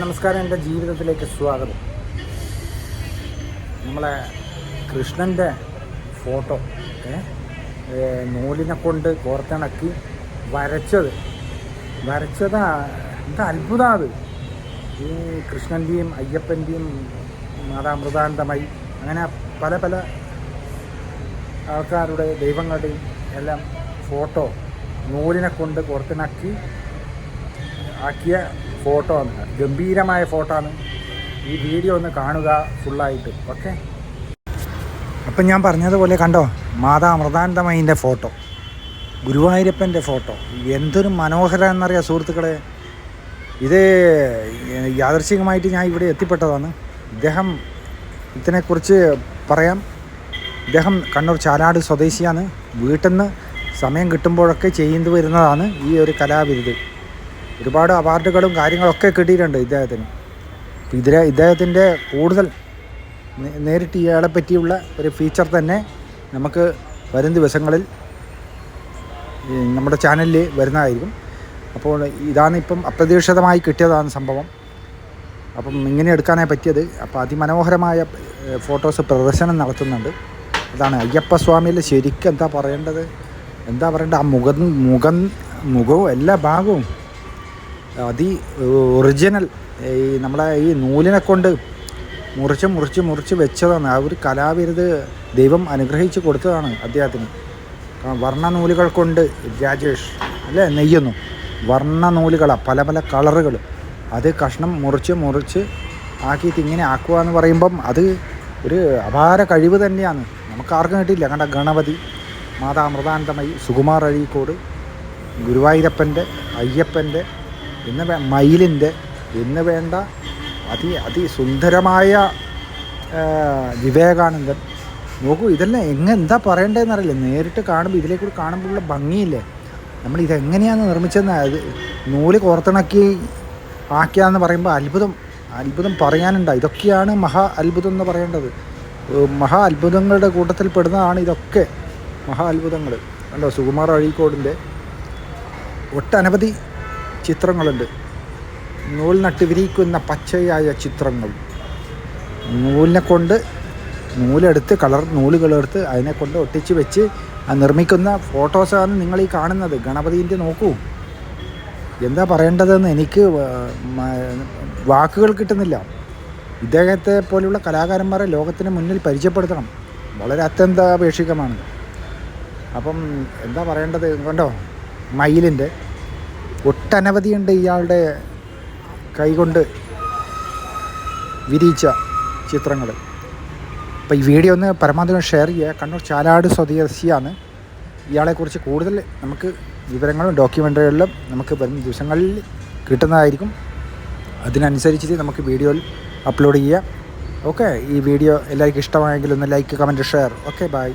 നമസ്കാരം, എൻ്റെ ജീവിതത്തിലേക്ക് സ്വാഗതം. നമ്മളെ കൃഷ്ണൻ്റെ ഫോട്ടോ നൂലിനെ കൊണ്ട് കോർത്തിണക്കി വരച്ചതാ. എന്താ അത്ഭുതം അത്! ഈ കൃഷ്ണൻ്റെയും അയ്യപ്പൻ്റെയും മാതാമൃതാനന്ദമയി അങ്ങനെ പല പല ആൾക്കാരുടെ ദൈവങ്ങളുടെയും എല്ലാം ഫോട്ടോ നൂലിനെ കൊണ്ട് കോർത്തിണക്കി ആക്കിയ ഫോട്ടോ ആണ്. ഗംഭീരമായ ഫോട്ടോ ആണ്. ഈ വീഡിയോ ഒന്ന് കാണുക ഫുള്ളായിട്ട്. ഓക്കെ, അപ്പം ഞാൻ പറഞ്ഞതുപോലെ കണ്ടോ, മാതാ അമൃതാനന്ദമയിൻ്റെ ഫോട്ടോ, ഗുരുവായൂരപ്പൻ്റെ ഫോട്ടോ. എന്തൊരു മനോഹരം എന്നറിയാം സുഹൃത്തുക്കളെ. ഇത് യാദൃശ്ചികമായിട്ട് ഞാൻ ഇവിടെ എത്തിപ്പെട്ടതാണ്. ഇതിനെക്കുറിച്ച് പറയാം. ഇദ്ദേഹം കണ്ണൂർ ചാലാട് സ്വദേശിയാണ്. വീട്ടിൽ നിന്ന് സമയം കിട്ടുമ്പോഴൊക്കെ ചെയ്തു വരുന്നതാണ് ഈ ഒരു കലാവിരുത്. ഒരുപാട് അവാർഡുകളും കാര്യങ്ങളൊക്കെ കിട്ടിയിട്ടുണ്ട് ഇദ്ദേഹത്തിന്. ഇദ്ദേഹത്തിൻ്റെ കൂടുതൽ നേരിട്ട് ഇയാളെ പറ്റിയുള്ള ഒരു ഫീച്ചർ തന്നെ നമുക്ക് വരും ദിവസങ്ങളിൽ നമ്മുടെ ചാനലിൽ വരുന്നതായിരിക്കും. അപ്പോൾ ഇതാണ് ഇപ്പം അപ്രതീക്ഷിതമായി കിട്ടിയതാണ് സംഭവം. അപ്പം ഇങ്ങനെ എടുക്കാനേ പറ്റിയത്. അപ്പോൾ അതിമനോഹരമായ ഫോട്ടോസ് പ്രദർശനം നടത്തുന്നുണ്ട്. അതാണ് അയ്യപ്പസ്വാമിയിൽ ശരിക്കും എന്താ പറയേണ്ടത്, ആ മുഖവും എല്ലാ ഭാഗവും ഒറിജിനൽ നമ്മളെ ഈ നൂലിനെ കൊണ്ട് മുറിച്ച് വെച്ചതാണ്. ആ ഒരു കലാവിരുത് ദൈവം അനുഗ്രഹിച്ച് കൊടുത്തതാണ് അദ്ദേഹത്തിന്. വർണ്ണ നൂലുകൾ കൊണ്ട് രാജേഷ് അല്ലേ നെയ്യുന്നു. വർണ്ണ നൂലുകളാണ്, പല പല കളറുകൾ. അത് കഷ്ണം മുറിച്ച് ആക്കിയിട്ട് ഇങ്ങനെ ആക്കുക എന്ന് പറയുമ്പം അത് ഒരു അപാര കഴിവ് തന്നെയാണ്. നമുക്കാർക്കും കിട്ടിയില്ല. കണ്ട ഗണപതി, മാതാ അമൃതാനന്ദമയി, സുകുമാർ അഴീക്കോട്, ഗുരുവായൂരപ്പൻ്റെ, അയ്യപ്പൻ്റെ മയിലിൻ്റെ എന്ന് വേണ്ട അതിസുന്ദരമായ വിവേകാനന്ദൻ. നോക്കൂ, ഇതെല്ലാം എന്താ പറയേണ്ടതെന്നറിയില്ല. നേരിട്ട് കാണുമ്പോൾ ഇതിലേക്കൂടി കാണുമ്പോഴുള്ള ഭംഗിയില്ലേ. നമ്മൾ ഇതെങ്ങനെയാണ് നിർമ്മിച്ചതെന്ന്, അത് നൂല് കോർത്തിണക്കി ആക്കിയാന്ന് പറയുമ്പോൾ അത്ഭുതം പറയാനുണ്ട്. ഇതൊക്കെയാണ് മഹാ അത്ഭുതം എന്ന് പറയേണ്ടത്. മഹാ അത്ഭുതങ്ങളുടെ കൂട്ടത്തിൽ പെടുന്നതാണ് ഇതൊക്കെ. മഹാ അത്ഭുതങ്ങൾ കണ്ടോ. സുകുമാർ അഴീക്കോടിൻ്റെ ഒട്ടനവധി ചിത്രങ്ങളുണ്ട്. നൂൽ നട്ട് വിരിക്കുന്ന പച്ചയായ ചിത്രങ്ങൾ. നൂലെടുത്ത് നൂലുകളെടുത്ത് അതിനെക്കൊണ്ട് ഒട്ടിച്ച് വെച്ച് നിർമ്മിക്കുന്ന ഫോട്ടോസാണ് നിങ്ങൾ ഈ കാണുന്നത്. ഗണപതിൻ്റെ നോക്കൂ, എന്താ പറയേണ്ടതെന്ന് എനിക്ക് വാക്കുകൾ കിട്ടുന്നില്ല. ഇദ്ദേഹത്തെ പോലെയുള്ള കലാകാരന്മാരെ ലോകത്തിന് മുന്നിൽ പരിചയപ്പെടുത്തണം. വളരെ അത്യന്താപേക്ഷികമാണ്. അപ്പം എന്താ പറയേണ്ടത് കണ്ടോ. മയിലിൻ്റെ ഒട്ടനവധിയുണ്ട് ഇയാളുടെ കൈകൊണ്ട് വിരിയിച്ച ചിത്രങ്ങൾ. അപ്പോൾ ഈ വീഡിയോ ഒന്ന് പരമാവധി ഷെയർ ചെയ്യുക. കണ്ണൂർ ചാലാട് സ്വദേശിയാണ്. ഇയാളെക്കുറിച്ച് കൂടുതൽ നമുക്ക് വിവരങ്ങളും ഡോക്യുമെൻ്ററികളിലും നമുക്ക് വരും ദിവസങ്ങളിൽ കിട്ടുന്നതായിരിക്കും. അതിനനുസരിച്ച് നമുക്ക് വീഡിയോയിൽ അപ്ലോഡ് ചെയ്യാം. ഓക്കെ, ഈ വീഡിയോ എല്ലാവർക്കും ഇഷ്ടമായെങ്കിൽ ഒന്ന് like, comment, share. Okay, by.